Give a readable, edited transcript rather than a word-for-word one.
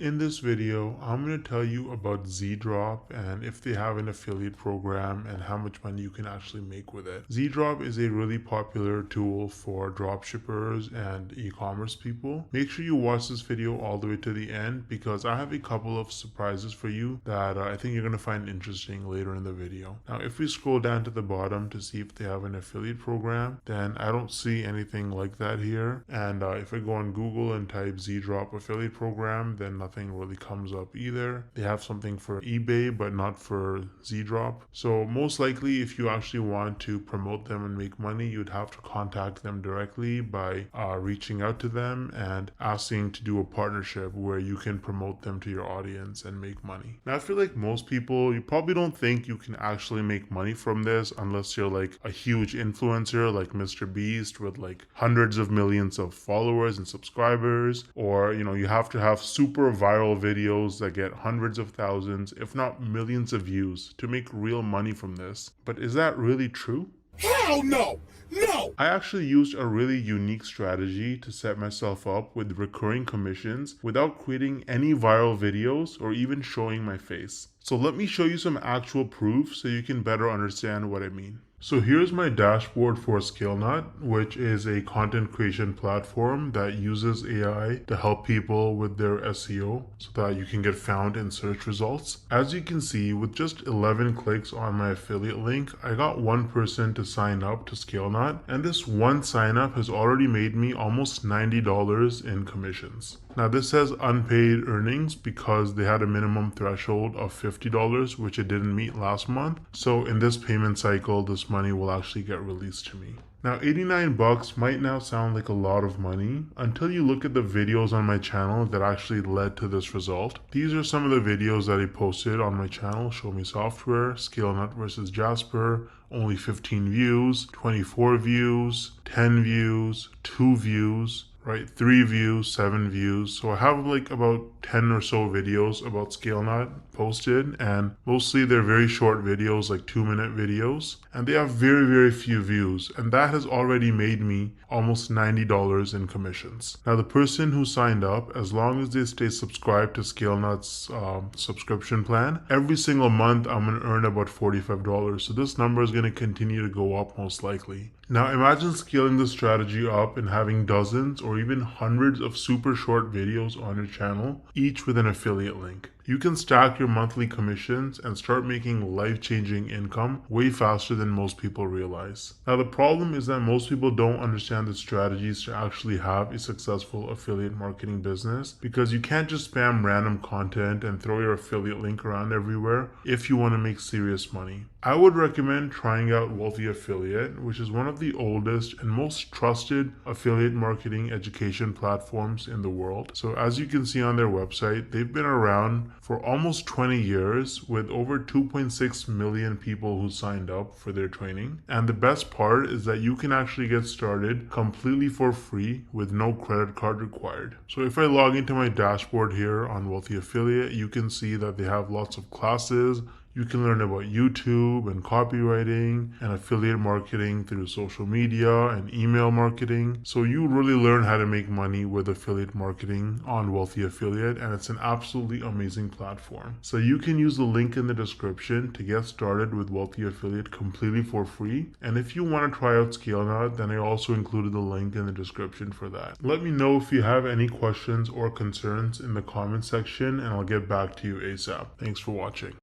In this video, I'm going to tell you about Zeedrop and if they have an affiliate program and how much money you can actually make with it. Zeedrop is a really popular tool for dropshippers and e-commerce people. Make sure you watch this video all the way to the end because I have a couple of surprises for you that I think you're going to find interesting later in the video. Now, if we scroll down to the bottom to see if they have an affiliate program, then I don't see anything like that here. And if I go on Google and type Zeedrop affiliate program, then nothing really comes up either. They have something for eBay, but not for Zeedrop. So most likely, if you actually want to promote them and make money, you'd have to contact them directly by reaching out to them and asking to do a partnership where you can promote them to your audience and make money. Now, I feel like most people, you probably don't think you can actually make money from this unless you're like a huge influencer like Mr. Beast with like hundreds of millions of followers and subscribers, or you have to have super viral videos that get hundreds of thousands, if not millions of views to make real money from this. But is that really true? Hell no! No! I actually used a really unique strategy to set myself up with recurring commissions without creating any viral videos or even showing my face. So let me show you some actual proof so you can better understand what I mean. So here's my dashboard for ScaleNut, which is a content creation platform that uses AI to help people with their SEO so that you can get found in search results. As you can see, with just 11 clicks on my affiliate link, I got one person to sign up to ScaleNut, and this one sign up has already made me almost $90 in commissions. Now this says unpaid earnings because they had a minimum threshold of $50, which it didn't meet last month. So in this payment cycle, this money will actually get released to me. Now 89 bucks might now sound like a lot of money until you look at the videos on my channel that actually led to this result. These are some of the videos that I posted on my channel: Show Me Software, ScaleNut versus Jasper, only 15 views, 24 views, 10 views, 2 views, right? 3 views, 7 views. So I have like about 10 or so videos about ScaleNut posted, and mostly they're very short videos, like 2-minute videos, and they have very, very few views, and that has already made me almost $90 in commissions. Now the person who signed up, as long as they stay subscribed to ScaleNut's subscription plan, every single month I'm going to earn about $45. So this number is going to continue to go up most likely. Now imagine scaling this strategy up and having dozens or even hundreds of super short videos on your channel, each with an affiliate link. You can stack your monthly commissions and start making life-changing income way faster than most people realize. Now the problem is that most people don't understand the strategies to actually have a successful affiliate marketing business, because you can't just spam random content and throw your affiliate link around everywhere if you want to make serious money. I would recommend trying out Wealthy Affiliate, which is one of the oldest and most trusted affiliate marketing education platforms in the world. So as you can see on their website, they've been around for almost 20 years with over 2.6 million people who signed up for their training. And the best part is that you can actually get started completely for free with no credit card required. So if I log into my dashboard here on Wealthy Affiliate, you can see that they have lots of classes. You can learn about YouTube and copywriting and affiliate marketing through social media and email marketing. So you really learn how to make money with affiliate marketing on Wealthy Affiliate, and it's an absolutely amazing platform. So you can use the link in the description to get started with Wealthy Affiliate completely for free. And if you want to try out ScaleNut, then I also included the link in the description for that. Let me know if you have any questions or concerns in the comment section, and I'll get back to you ASAP. Thanks for watching.